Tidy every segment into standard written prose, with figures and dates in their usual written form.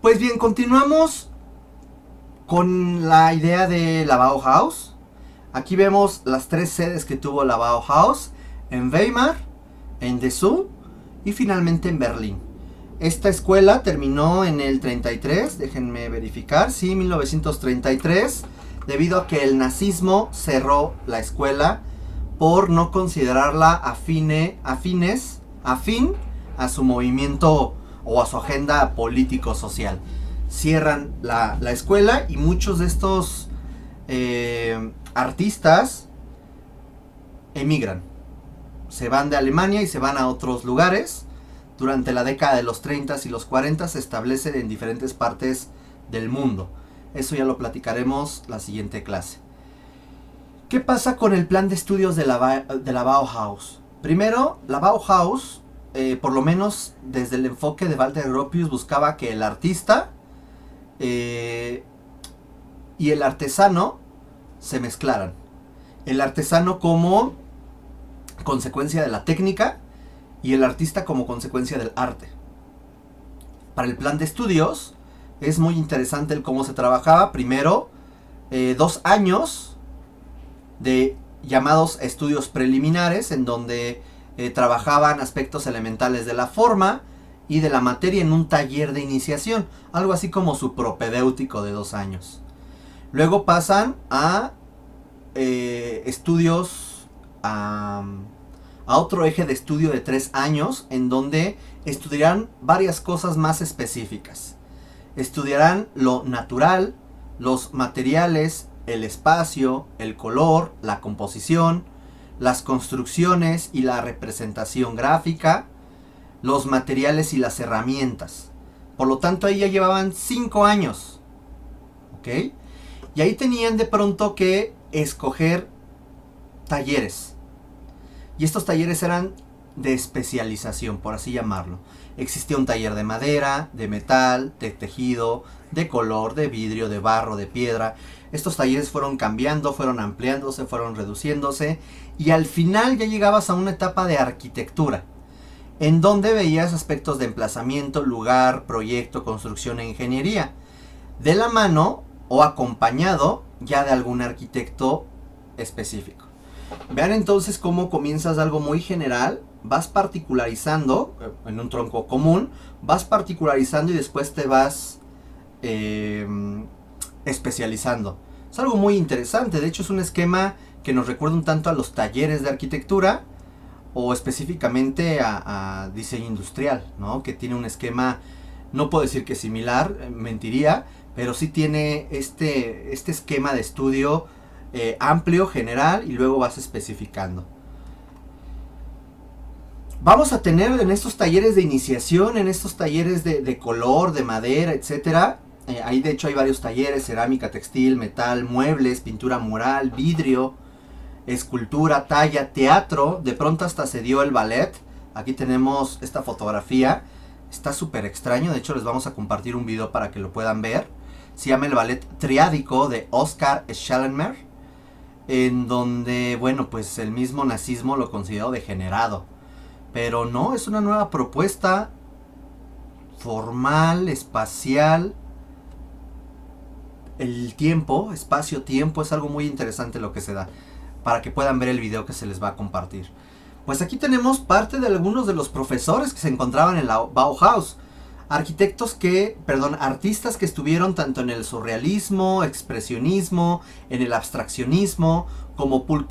Pues bien, continuamos con la idea de la Bauhaus. Aquí vemos las tres sedes que tuvo la Bauhaus: en Weimar, en Dessau y finalmente en Berlín. Esta escuela terminó en el 33, déjenme verificar, sí, 1933, debido a que el nazismo cerró la escuela por no considerarla afín a su movimiento o a su agenda político-social. Cierran la escuela y muchos de estos artistas emigran. Se van de Alemania y se van a otros lugares. Durante la década de los 30 y los 40 se establecen en diferentes partes del mundo. Eso ya lo platicaremos la siguiente clase. ¿Qué pasa con el plan de estudios de la Bauhaus? Primero, la Bauhaus, por lo menos desde el enfoque de Walter Gropius, buscaba que el artista y el artesano se mezclaran. El artesano como consecuencia de la técnica y el artista como consecuencia del arte. Para el plan de estudios es muy interesante el cómo se trabajaba. Primero, 2 años de llamados estudios preliminares, en donde trabajaban aspectos elementales de la forma y de la materia en un taller de iniciación, algo así como su propedéutico de 2 años. Luego pasan a estudios, a otro eje de estudio de 3 años, en donde estudiarán varias cosas más específicas. Estudiarán lo natural, los materiales, el espacio, el color, la composición, las construcciones y la representación gráfica, los materiales y las herramientas. Por lo tanto, ahí ya llevaban 5 años. ¿Ok? Y ahí tenían de pronto que escoger talleres. Y estos talleres eran de especialización, por así llamarlo. Existía un taller de madera, de metal, de tejido, de color, de vidrio, de barro, de piedra. Estos talleres fueron cambiando, fueron ampliándose, fueron reduciéndose. Y al final ya llegabas a una etapa de arquitectura, en donde veías aspectos de emplazamiento, lugar, proyecto, construcción e ingeniería, de la mano o acompañado ya de algún arquitecto específico. Vean entonces cómo comienzas de algo muy general, vas particularizando en un tronco común, vas particularizando y después te vas especializando. Es algo muy interesante, de hecho es un esquema que nos recuerda un tanto a los talleres de arquitectura o específicamente a diseño industrial, ¿no? Que tiene un esquema, no puedo decir que similar, mentiría, pero sí tiene este esquema de estudio amplio, general, y luego vas especificando. Vamos a tener en estos talleres de iniciación, en estos talleres de color, de madera, etcétera. Ahí de hecho hay varios talleres: cerámica, textil, metal, muebles, pintura mural, vidrio, escultura, talla, teatro. De pronto hasta se dio el ballet. Aquí tenemos esta fotografía. Está súper extraño. De hecho les vamos a compartir un video para que lo puedan ver. Se llama el ballet triádico de Oskar Schellenberg, en donde, bueno, pues el mismo nazismo lo consideró degenerado. Pero no, es una nueva propuesta formal, espacial. El tiempo, espacio-tiempo, es algo muy interesante lo que se da, para que puedan ver el video que se les va a compartir. Pues aquí tenemos parte de algunos de los profesores que se encontraban en la Bauhaus. Artistas que estuvieron tanto en el surrealismo, expresionismo, en el abstraccionismo, como Paul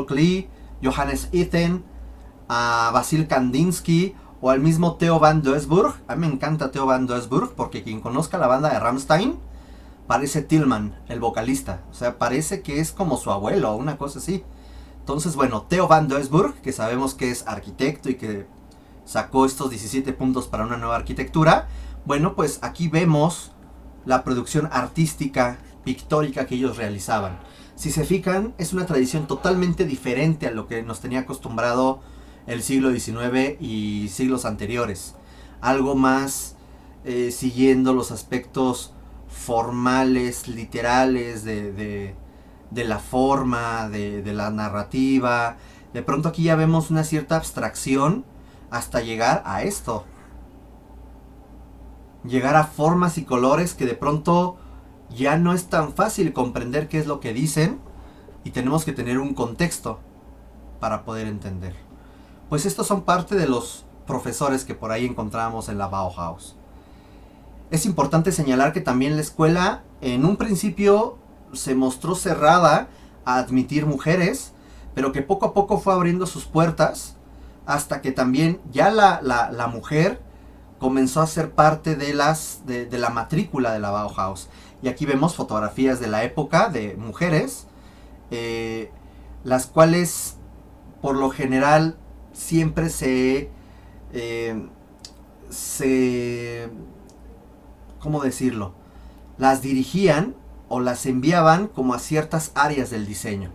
Klee, Johannes Itten, a Vasil Kandinsky o al mismo Theo van Doesburg. A mí me encanta Theo van Doesburg porque quien conozca la banda de Rammstein parece Tillman, el vocalista. O sea, parece que es como su abuelo o una cosa así. Entonces, bueno, Theo van Doesburg, que sabemos que es arquitecto y que sacó estos 17 puntos para una nueva arquitectura. Bueno, pues aquí vemos la producción artística, pictórica que ellos realizaban. Si se fijan, es una tradición totalmente diferente a lo que nos tenía acostumbrado el siglo XIX y siglos anteriores. Algo más siguiendo los aspectos formales, literales de la forma, de la narrativa. De pronto aquí ya vemos una cierta abstracción hasta llegar a esto. llegar a formas y colores que de pronto ya no es tan fácil comprender qué es lo que dicen y tenemos que tener un contexto para poder entender. Pues estos son parte de los profesores que por ahí encontramos en la Bauhaus. Es importante señalar que también la escuela en un principio se mostró cerrada a admitir mujeres, pero que poco a poco fue abriendo sus puertas hasta que también ya la mujer comenzó a ser parte de la matrícula de la Bauhaus. Y aquí vemos fotografías de la época de mujeres, las cuales por lo general siempre ¿cómo decirlo? Las dirigían o las enviaban como a ciertas áreas del diseño.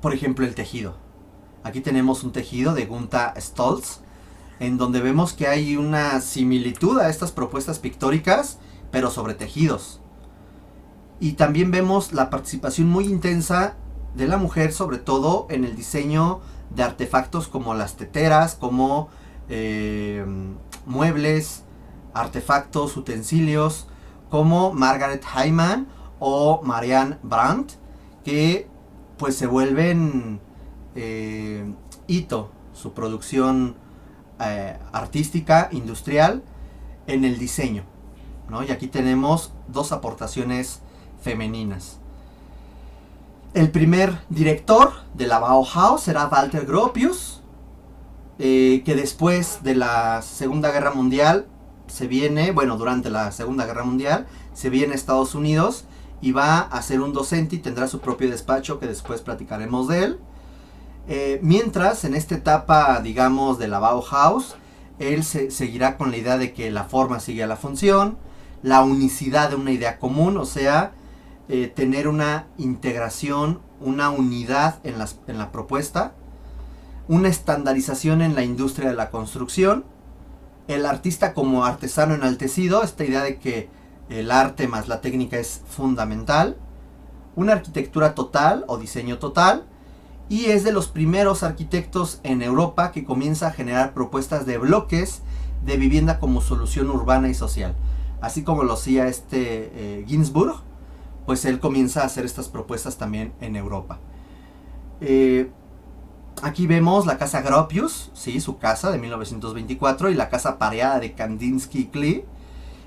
Por ejemplo, el tejido. Aquí tenemos un tejido de Gunther Stolz, en donde vemos que hay una similitud a estas propuestas pictóricas, pero sobre tejidos. Y también vemos la participación muy intensa de la mujer, sobre todo en el diseño de artefactos como las teteras, como muebles, artefactos, utensilios, como Margaret Hyman o Marianne Brandt, que pues se vuelven hito su producción artística, industrial, en el diseño, ¿no? Y aquí tenemos dos aportaciones femeninas. El primer director de la Bauhaus era Walter Gropius, que después de la Segunda Guerra Mundial durante la Segunda Guerra Mundial, se viene a Estados Unidos y va a ser un docente y tendrá su propio despacho, que después platicaremos de él. Mientras, en esta etapa, digamos, de la Bauhaus, él seguirá con la idea de que la forma sigue a la función, la unicidad de una idea común, o sea, tener una integración, una unidad en la propuesta, una estandarización en la industria de la construcción, el artista como artesano enaltecido, esta idea de que el arte más la técnica es fundamental, una arquitectura total o diseño total, y es de los primeros arquitectos en Europa que comienza a generar propuestas de bloques de vivienda como solución urbana y social. Así como lo hacía Ginsburg, pues él comienza a hacer estas propuestas también en Europa. Aquí vemos la casa Gropius, ¿sí? Su casa de 1924, y la casa pareada de Kandinsky-Klee,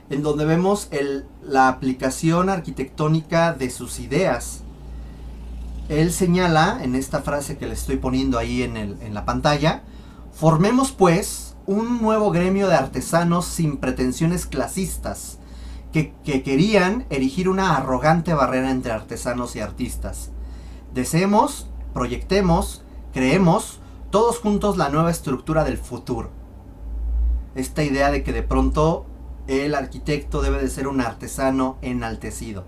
en donde vemos la aplicación arquitectónica de sus ideas. Él señala, en esta frase que le estoy poniendo ahí en la pantalla: formemos pues un nuevo gremio de artesanos sin pretensiones clasistas, que querían erigir una arrogante barrera entre artesanos y artistas. Deseemos, proyectemos, creemos todos juntos la nueva estructura del futuro. Esta idea de que de pronto el arquitecto debe de ser un artesano enaltecido.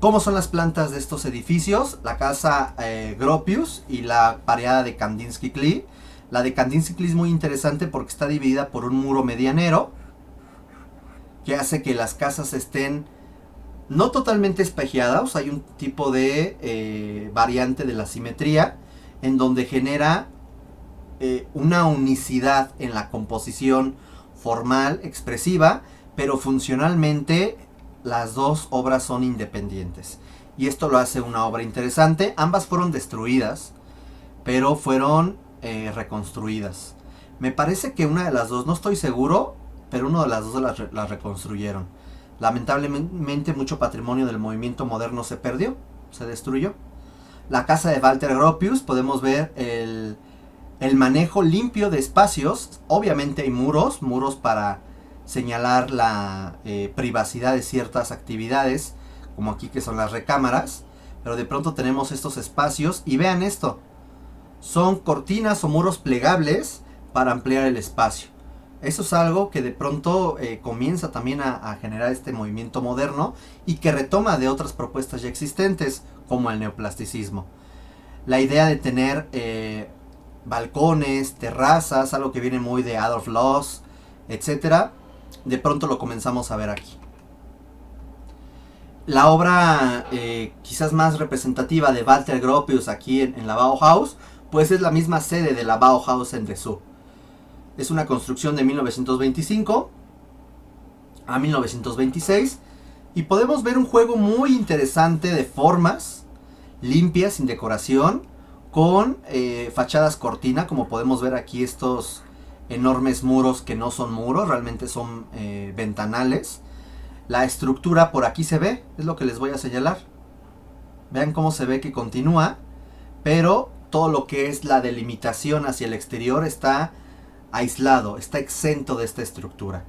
¿Cómo son las plantas de estos edificios? La casa Gropius y la pareada de Kandinsky-Klee. La de Kandinsky-Klee es muy interesante porque está dividida por un muro medianero, que hace que las casas estén no totalmente espejeadas. Hay un tipo de variante de la simetría, en donde genera una unicidad en la composición formal, expresiva, pero funcionalmente las dos obras son independientes. Y esto lo hace una obra interesante. Ambas fueron destruidas, pero fueron reconstruidas. Me parece que una de las dos, no estoy seguro, pero una de las dos las reconstruyeron. Lamentablemente mucho patrimonio del movimiento moderno se perdió, se destruyó. La casa de Walter Gropius, podemos ver el manejo limpio de espacios. Obviamente hay muros para señalar la privacidad de ciertas actividades, como aquí que son las recámaras, pero de pronto tenemos estos espacios y vean esto, son cortinas o muros plegables para ampliar el espacio. Eso es algo que de pronto comienza también a generar este movimiento moderno y que retoma de otras propuestas ya existentes, como el neoplasticismo. La idea de tener balcones, terrazas, algo que viene muy de Adolf Loos, etcétera, de pronto lo comenzamos a ver aquí. La obra quizás más representativa de Walter Gropius aquí en la Bauhaus, pues es la misma sede de la Bauhaus en Dessau. Es una construcción de 1925 a 1926 y podemos ver un juego muy interesante de formas limpias, sin decoración, con fachadas cortina, como podemos ver aquí estos enormes muros que no son muros, realmente son ventanales. La estructura por aquí se ve, es lo que les voy a señalar. Vean cómo se ve que continúa, pero todo lo que es la delimitación hacia el exterior está aislado, está exento de esta estructura.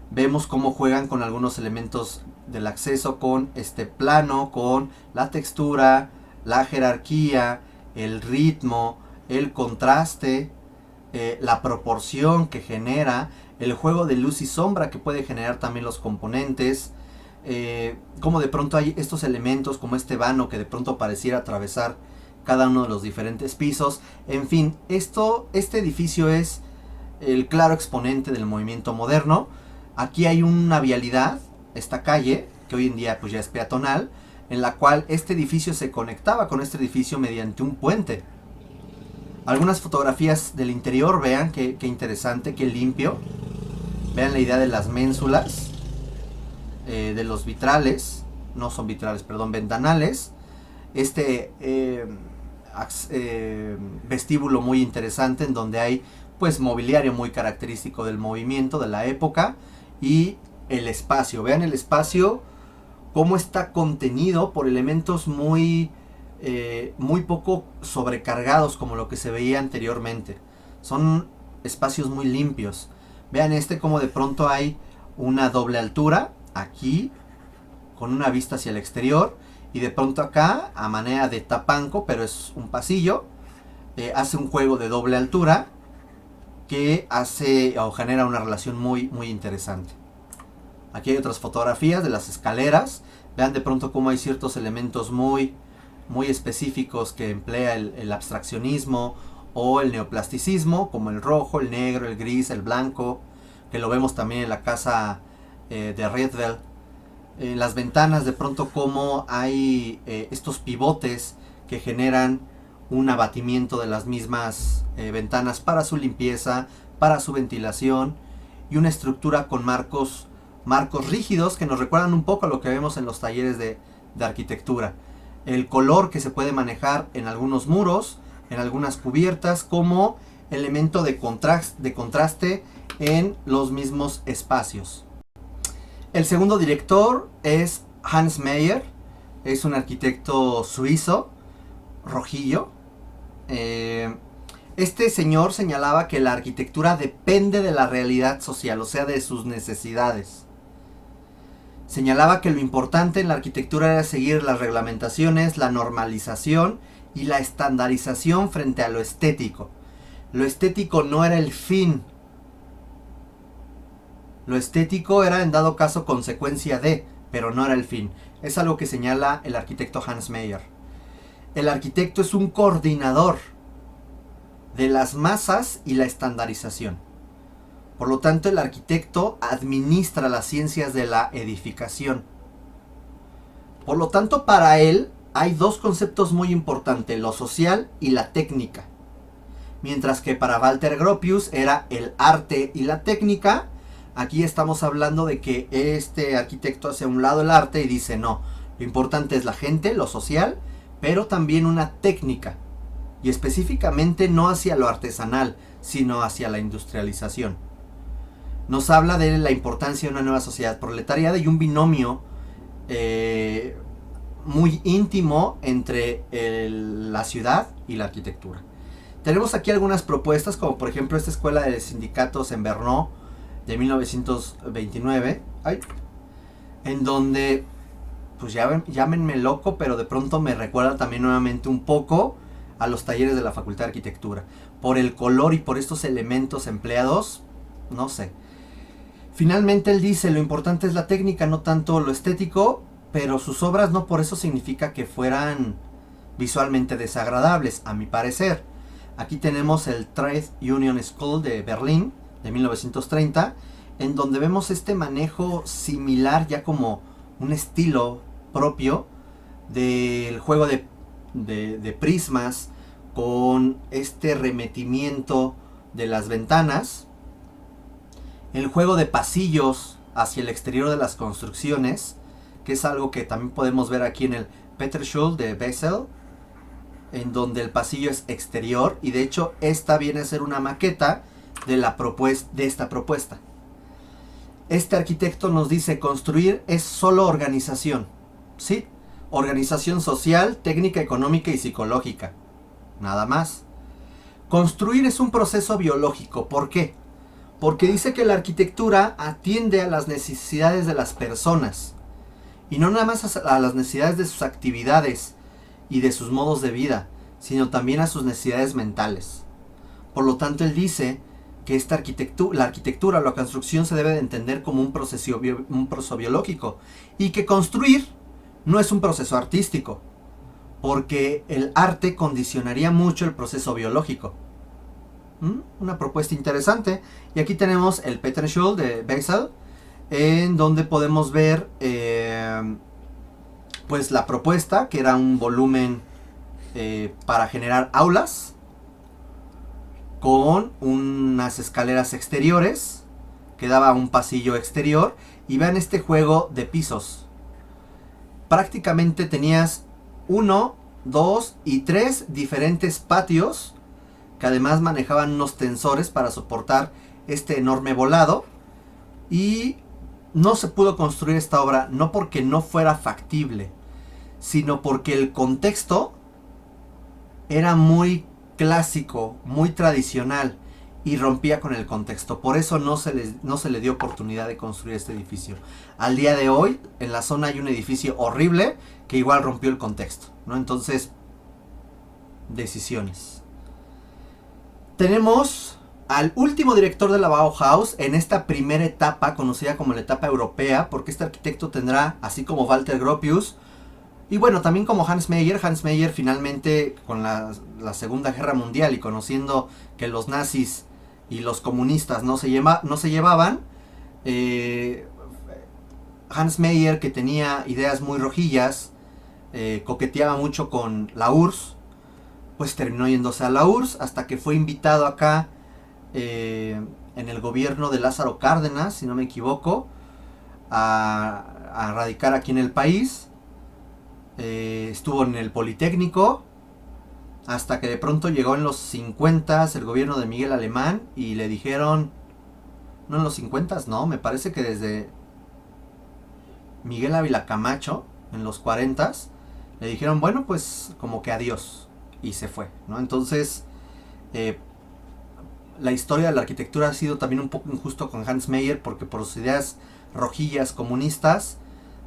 Vemos cómo juegan con algunos elementos del acceso, con este plano, con la textura, la jerarquía, el ritmo, el contraste, la proporción que genera, el juego de luz y sombra que puede generar también los componentes, como de pronto hay estos elementos como este vano que de pronto pareciera atravesar cada uno de los diferentes pisos. En fin, este edificio es el claro exponente del movimiento moderno. Aquí hay una vialidad, esta calle, que hoy en día pues ya es peatonal, en la cual este edificio se conectaba con este edificio mediante un puente. Algunas fotografías del interior, vean qué interesante, qué limpio. Vean la idea de las ménsulas, de los vitrales, no son vitrales, perdón, ventanales. Este vestíbulo muy interesante en donde hay pues mobiliario muy característico del movimiento de la época. Y el espacio, vean el espacio cómo está contenido por elementos muy poco sobrecargados como lo que se veía anteriormente. Son espacios muy limpios. Vean como de pronto hay una doble altura aquí con una vista hacia el exterior y de pronto acá a manera de tapanco, pero es un pasillo, hace un juego de doble altura que hace o genera una relación muy interesante. Aquí hay otras fotografías de las escaleras. Vean de pronto cómo hay ciertos elementos muy específicos que emplea el abstraccionismo o el neoplasticismo, como el rojo, el negro, el gris, el blanco, que lo vemos también en la casa de Rietveld. En las ventanas de pronto cómo hay estos pivotes que generan un abatimiento de las mismas ventanas para su limpieza, para su ventilación, y una estructura con marcos rígidos que nos recuerdan un poco a lo que vemos en los talleres de arquitectura. El color que se puede manejar en algunos muros, en algunas cubiertas, como elemento de contraste en los mismos espacios. El segundo director es Hans Meyer, es un arquitecto suizo, rojillo. Este señor señalaba que la arquitectura depende de la realidad social, o sea, de sus necesidades. Señalaba que lo importante en la arquitectura era seguir las reglamentaciones, la normalización y la estandarización frente a lo estético. Lo estético no era el fin. Lo estético era en dado caso consecuencia de, pero no era el fin. Es algo que señala el arquitecto Hans Meyer. El arquitecto es un coordinador de las masas y la estandarización. Por lo tanto, el arquitecto administra las ciencias de la edificación. Por lo tanto, para él hay dos conceptos muy importantes, lo social y la técnica. Mientras que para Walter Gropius era el arte y la técnica, aquí estamos hablando de que este arquitecto hace a un lado el arte y dice no, lo importante es la gente, lo social, pero también una técnica. Y específicamente no hacia lo artesanal, sino hacia la industrialización. Nos habla de la importancia de una nueva sociedad proletariada y un binomio muy íntimo entre la ciudad y la arquitectura. Tenemos aquí algunas propuestas, como por ejemplo esta escuela de sindicatos en Brno de 1929, en donde, pues llámenme loco, pero de pronto me recuerda también nuevamente un poco a los talleres de la Facultad de Arquitectura. Por el color y por estos elementos empleados, no sé. Finalmente él dice, lo importante es la técnica, no tanto lo estético, pero sus obras no por eso significa que fueran visualmente desagradables, a mi parecer. Aquí tenemos el Trade Union School de Berlín, de 1930, en donde vemos este manejo similar, ya como un estilo propio, del juego de prismas, con este remetimiento de las ventanas, El juego de pasillos hacia el exterior de las construcciones, que es algo que también podemos ver aquí en el Peterschule de Basel, en donde el pasillo es exterior, y de hecho esta viene a ser una maqueta de esta propuesta. Este arquitecto nos dice: construir es solo organización, ¿sí? Organización social, técnica, económica y psicológica, nada más. Construir es un proceso biológico. ¿Por qué? Porque dice que la arquitectura atiende a las necesidades de las personas, y no nada más a las necesidades de sus actividades y de sus modos de vida, sino también a sus necesidades mentales. Por lo tanto, él dice que la arquitectura o la construcción se debe de entender como un proceso biológico, y que construir no es un proceso artístico, porque el arte condicionaría mucho el proceso biológico. Una propuesta interesante. Y aquí tenemos el Peterschule de Basel, en donde podemos ver pues la propuesta, que era un volumen para generar aulas, con unas escaleras exteriores que daba a un pasillo exterior. Y vean este juego de pisos. Prácticamente tenías 1, 2 y 3 diferentes patios, que además manejaban unos tensores para soportar este enorme volado. Y no se pudo construir esta obra no porque no fuera factible, sino porque el contexto era muy clásico, muy tradicional, y rompía con el contexto. Por eso no se le dio oportunidad de construir este edificio. Al día de hoy, en la zona hay un edificio horrible que igual rompió el contexto, ¿no? Entonces, decisiones. Tenemos al último director de la Bauhaus en esta primera etapa, conocida como la etapa europea, porque este arquitecto tendrá, así como Walter Gropius, y bueno, también como Hans Meyer finalmente, con la Segunda Guerra Mundial y conociendo que los nazis y los comunistas no se llevaban, Hans Meyer, que tenía ideas muy rojillas, coqueteaba mucho con la URSS, pues terminó yéndose a la URSS, hasta que fue invitado acá en el gobierno de Lázaro Cárdenas, si no me equivoco, a radicar aquí en el país. Estuvo en el Politécnico, hasta que de pronto llegó en los 50 el gobierno de Miguel Alemán y le dijeron, no en los 50, no, me parece que desde Miguel Ávila Camacho, en los 40, le dijeron, bueno, pues como que adiós, y se fue, ¿no? Entonces, la historia de la arquitectura ha sido también un poco injusto con Hans Meyer, porque por sus ideas rojillas comunistas,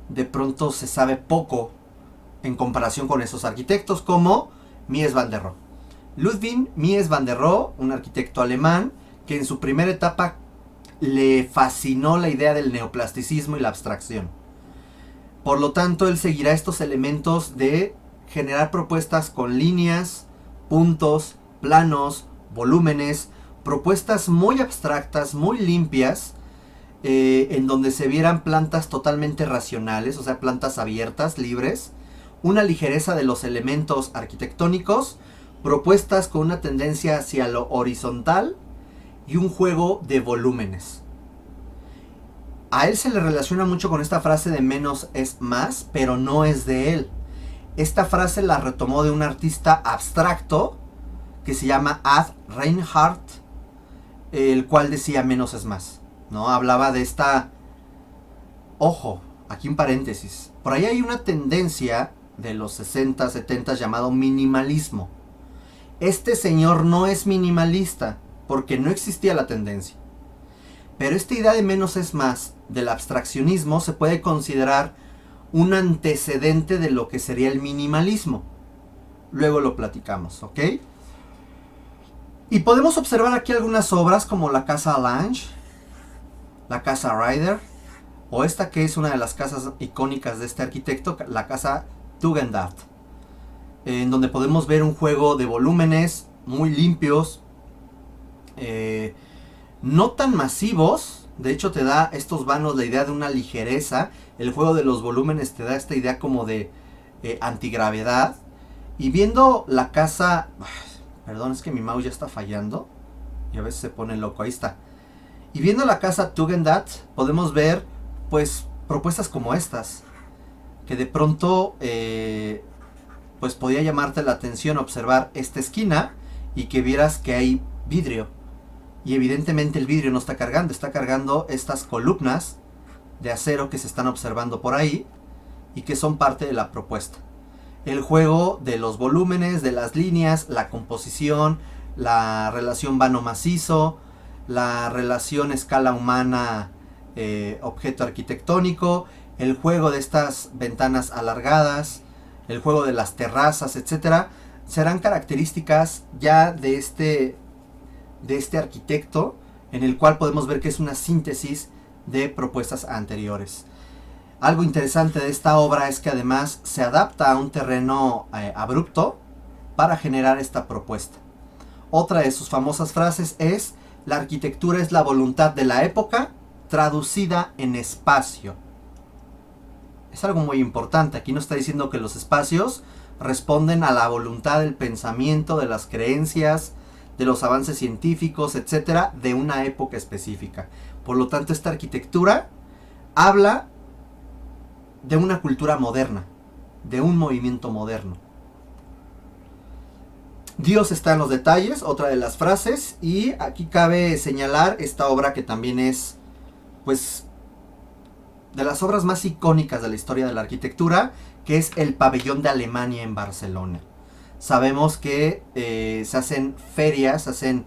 de pronto se sabe poco en comparación con esos arquitectos como Mies van der Rohe. Ludwig Mies van der Rohe, un arquitecto alemán que en su primera etapa le fascinó la idea del neoplasticismo y la abstracción. Por lo tanto, él seguirá estos elementos de generar propuestas con líneas, puntos, planos, volúmenes, propuestas muy abstractas, muy limpias, en donde se vieran plantas totalmente racionales, o sea, plantas abiertas, libres, una ligereza de los elementos arquitectónicos, propuestas con una tendencia hacia lo horizontal y un juego de volúmenes. A él se le relaciona mucho con esta frase de menos es más, pero no es de él. Esta frase la retomó de un artista abstracto que se llama Ad Reinhardt, el cual decía menos es más, ¿no? Hablaba de esta... Ojo, aquí un paréntesis. Por ahí hay una tendencia de los 60, 70 llamado minimalismo. Este señor no es minimalista porque no existía la tendencia. Pero esta idea de menos es más del abstraccionismo se puede considerar un antecedente de lo que sería el minimalismo. Luego lo platicamos, ¿ok? Y podemos observar aquí algunas obras como la Casa Lange, la Casa Ryder, o esta que es una de las casas icónicas de este arquitecto, la Casa Tugendhat, en donde podemos ver un juego de volúmenes muy limpios, no tan masivos. De hecho, te da estos vanos la idea de una ligereza. El juego de los volúmenes te da esta idea como de antigravedad. Y viendo la casa... Perdón, es que mi mouse ya está fallando y a veces se pone loco. Ahí está. Y viendo la casa Tugendhat podemos ver pues propuestas como estas, que de pronto pues podía llamarte la atención observar esta esquina y que vieras que hay vidrio. Y evidentemente el vidrio no está cargando estas columnas de acero que se están observando por ahí y que son parte de la propuesta. El juego de los volúmenes, de las líneas, la composición, la relación vano-macizo, la relación escala humana objeto arquitectónico, el juego de estas ventanas alargadas, el juego de las terrazas, etcétera, serán características ya de este arquitecto, en el cual podemos ver que es una síntesis de propuestas anteriores. Algo interesante de esta obra es que además se adapta a un terreno abrupto para generar esta propuesta. Otra de sus famosas frases es: la arquitectura es la voluntad de la época traducida en espacio. Es algo muy importante. Aquí nos está diciendo que los espacios responden a la voluntad del pensamiento, de las creencias, de los avances científicos, etcétera, de una época específica. Por lo tanto, esta arquitectura habla de una cultura moderna, de un movimiento moderno. Dios está en los detalles, otra de las frases, y aquí cabe señalar esta obra que también es, pues, de las obras más icónicas de la historia de la arquitectura, que es el pabellón de Alemania en Barcelona. Sabemos que se hacen ferias, se hacen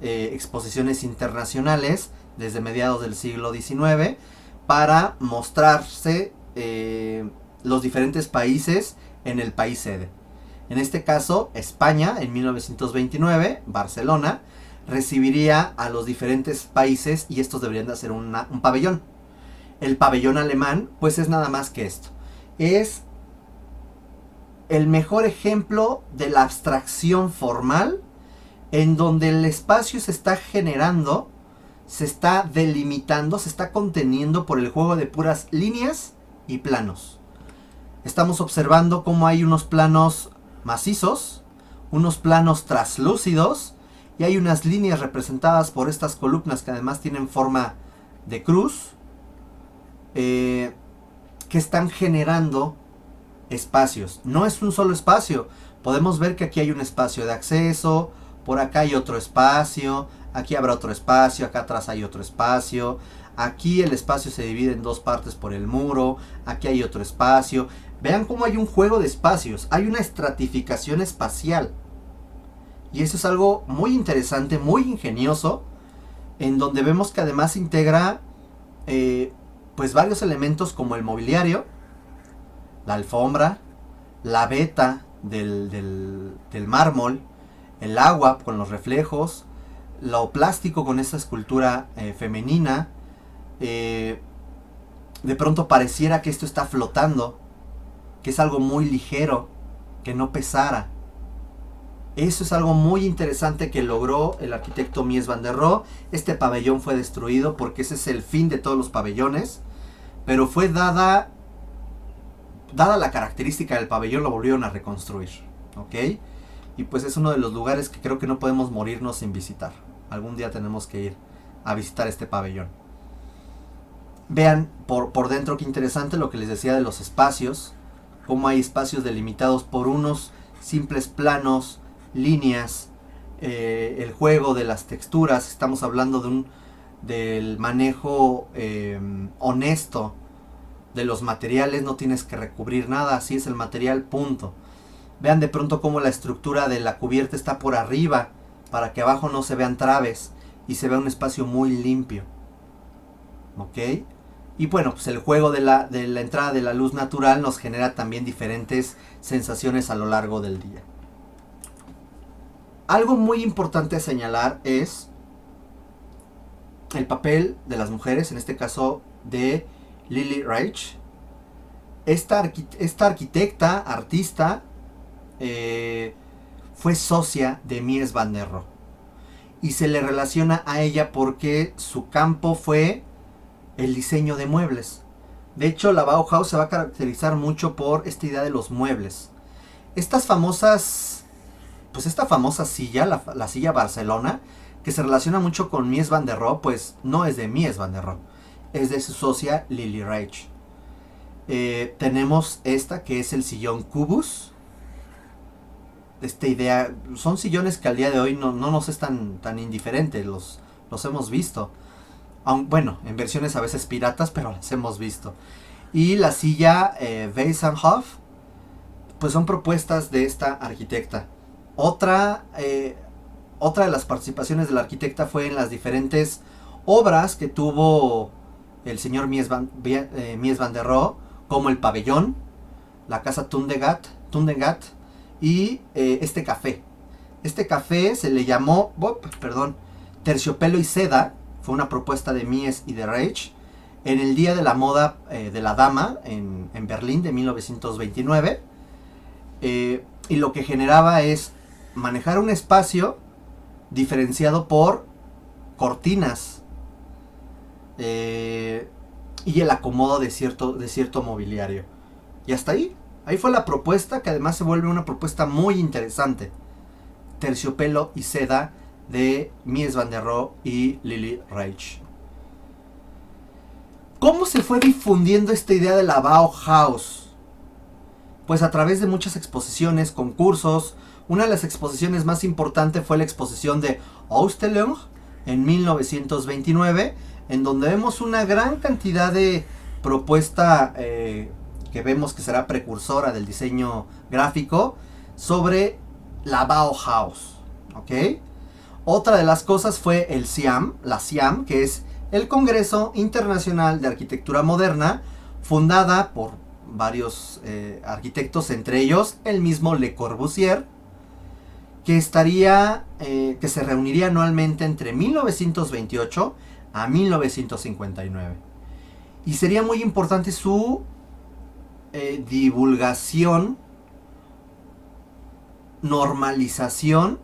exposiciones internacionales desde mediados del siglo XIX para mostrarse los diferentes países en el país sede. En este caso, España, en 1929, Barcelona, recibiría a los diferentes países y estos deberían de hacer un pabellón. El pabellón alemán, pues es nada más que esto. Es el mejor ejemplo de la abstracción formal, en donde el espacio se está generando, se está delimitando, se está conteniendo por el juego de puras líneas y planos. Estamos observando cómo hay unos planos macizos, unos planos traslúcidos, y hay unas líneas representadas por estas columnas que además tienen forma de cruz, que están generando espacios. No es un solo espacio. Podemos ver que aquí hay un espacio de acceso, por acá hay otro espacio, aquí habrá otro espacio, acá atrás hay otro espacio, aquí el espacio se divide en dos partes por el muro, aquí hay otro espacio. Vean cómo hay un juego de espacios, hay una estratificación espacial. Y eso es algo muy interesante, muy ingenioso, en donde vemos que además integra pues varios elementos como el mobiliario, la alfombra, la veta del mármol, el agua con los reflejos, lo plástico con esa escultura femenina. De pronto pareciera que esto está flotando, que es algo muy ligero, que no pesara. Eso es algo muy interesante que logró el arquitecto Mies van der Rohe. Este pabellón fue destruido porque ese es el fin de todos los pabellones, pero fue dada la característica del pabellón, lo volvieron a reconstruir, ¿ok? Y pues es uno de los lugares que creo que no podemos morirnos sin visitar. Algún día tenemos que ir a visitar este pabellón. Vean por dentro qué interesante lo que les decía de los espacios, cómo hay espacios delimitados por unos simples planos, líneas, el juego de las texturas. Estamos hablando del manejo honesto de los materiales, no tienes que recubrir nada, así es el material, punto. Vean de pronto cómo la estructura de la cubierta está por arriba, para que abajo no se vean traves y se vea un espacio muy limpio, ¿ok? Y bueno, pues el juego de la entrada de la luz natural nos genera también diferentes sensaciones a lo largo del día. Algo muy importante a señalar es el papel de las mujeres, en este caso de Lily Reich. Esta arquitecta, artista, fue socia de Mies van der Rohe. Y se le relaciona a ella porque su campo fue el diseño de muebles. De hecho, la Bauhaus se va a caracterizar mucho por esta idea de los muebles. Esta famosa silla, la silla Barcelona, que se relaciona mucho con Mies van der Rohe, pues no es de Mies van der Rohe, es de su socia Lily Reich. Tenemos esta que es el sillón Cubus. Esta idea, son sillones que al día de hoy no nos es tan indiferente, los hemos visto. Bueno, en versiones a veces piratas, pero las hemos visto. Y la silla Weissenhof, pues son propuestas de esta arquitecta. Otra de las participaciones de la arquitecta fue en las diferentes obras que tuvo el señor Mies van der Rohe, como el pabellón, la casa Tundegat y este café. Este café se le llamó, Terciopelo y Seda. Fue una propuesta de Mies y de Reich en el Día de la Moda de la Dama en Berlín de 1929. Y lo que generaba es manejar un espacio diferenciado por cortinas y el acomodo de cierto mobiliario. Y hasta ahí fue la propuesta, que además se vuelve una propuesta muy interesante. Terciopelo y Seda de Mies van der Rohe y Lily Reich. ¿Cómo se fue difundiendo esta idea de la Bauhaus? Pues a través de muchas exposiciones, concursos. Una de las exposiciones más importantes fue la exposición de Ausstellung en 1929, en donde vemos una gran cantidad de propuesta que vemos que será precursora del diseño gráfico sobre la Bauhaus, ¿ok? Otra de las cosas fue el SIAM, la SIAM, que es el Congreso Internacional de Arquitectura Moderna, fundada por varios arquitectos, entre ellos el mismo Le Corbusier, que se reuniría anualmente entre 1928 a 1959. Y sería muy importante su divulgación, normalización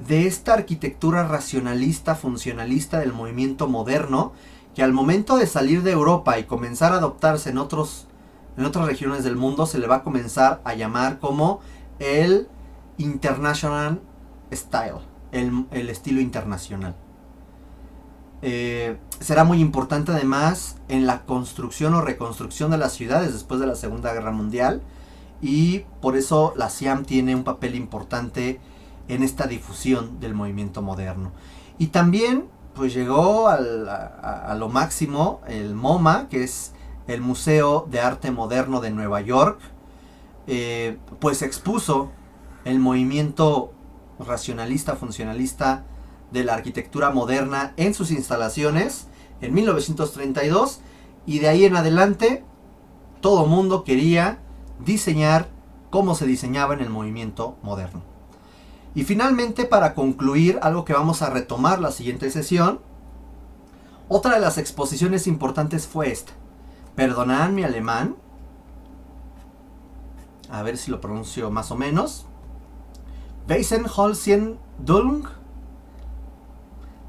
de esta arquitectura racionalista, funcionalista del movimiento moderno, que al momento de salir de Europa y comenzar a adoptarse en otras regiones del mundo, se le va a comenzar a llamar como el International Style, el estilo internacional. Será muy importante además en la construcción o reconstrucción de las ciudades después de la Segunda Guerra Mundial, y por eso la SIAM tiene un papel importante en esta difusión del movimiento moderno. Y también pues llegó a lo máximo el MoMA, que es el Museo de Arte Moderno de Nueva York, pues expuso el movimiento racionalista, funcionalista de la arquitectura moderna en sus instalaciones en 1932, y de ahí en adelante todo mundo quería diseñar como se diseñaba en el movimiento moderno. Y finalmente, para concluir, algo que vamos a retomar la siguiente sesión, otra de las exposiciones importantes fue esta. Perdonad mi alemán, a ver si lo pronuncio más o menos. Weissenholzendung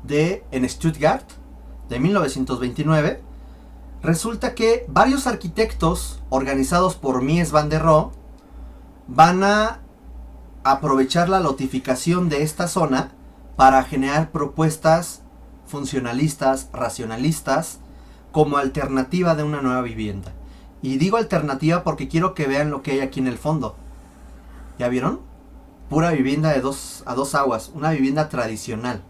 en Stuttgart de 1929. Resulta que varios arquitectos organizados por Mies van der Rohe van a aprovechar la lotificación de esta zona para generar propuestas funcionalistas, racionalistas, como alternativa de una nueva vivienda. Y digo alternativa porque quiero que vean lo que hay aquí en el fondo. ¿Ya vieron? Pura vivienda a dos aguas, una vivienda tradicional.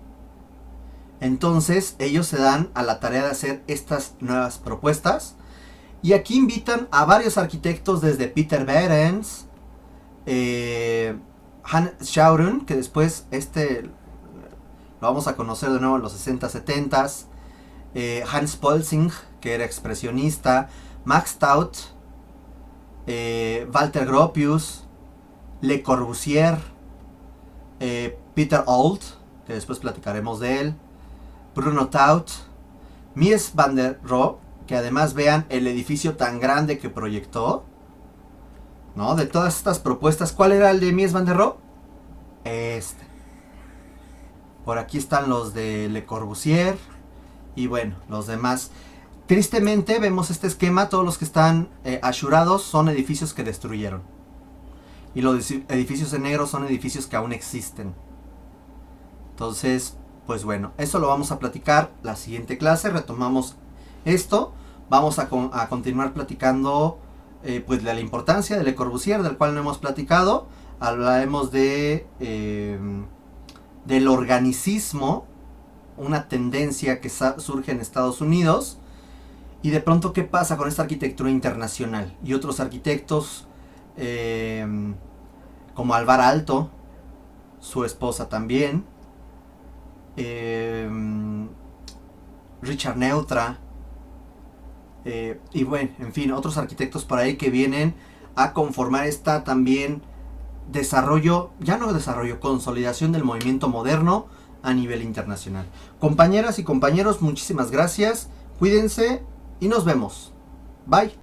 Entonces ellos se dan a la tarea de hacer estas nuevas propuestas, y aquí invitan a varios arquitectos, desde Peter Behrens, Hans Schaurun, que después lo vamos a conocer de nuevo en los 60, 70, Hans Poelzing, que era expresionista, Max Taut, Walter Gropius, Le Corbusier, Peter Old, que después platicaremos de él, Bruno Taut, Mies van der Rohe, que además vean el edificio tan grande que proyectó, ¿no? De todas estas propuestas, ¿cuál era el de Mies van der Rohe? Por aquí están los de Le Corbusier y bueno, los demás. Tristemente vemos este esquema, todos los que están ashurados son edificios que destruyeron. Y los edificios en negro son edificios que aún existen. Entonces, Pues bueno, eso lo vamos a platicar la siguiente clase. Retomamos esto. Vamos a continuar platicando pues de la importancia de Le Corbusier, del cual no hemos platicado. Hablaremos de del organicismo, una tendencia que surge en Estados Unidos. Y de pronto, ¿qué pasa con esta arquitectura internacional? Y otros arquitectos como Alvar Aalto, su esposa también, Richard Neutra, y bueno, en fin, otros arquitectos por ahí que vienen a conformar esta también desarrollo, ya no desarrollo, consolidación del movimiento moderno a nivel internacional. Compañeras y compañeros, muchísimas gracias, cuídense y nos vemos. Bye.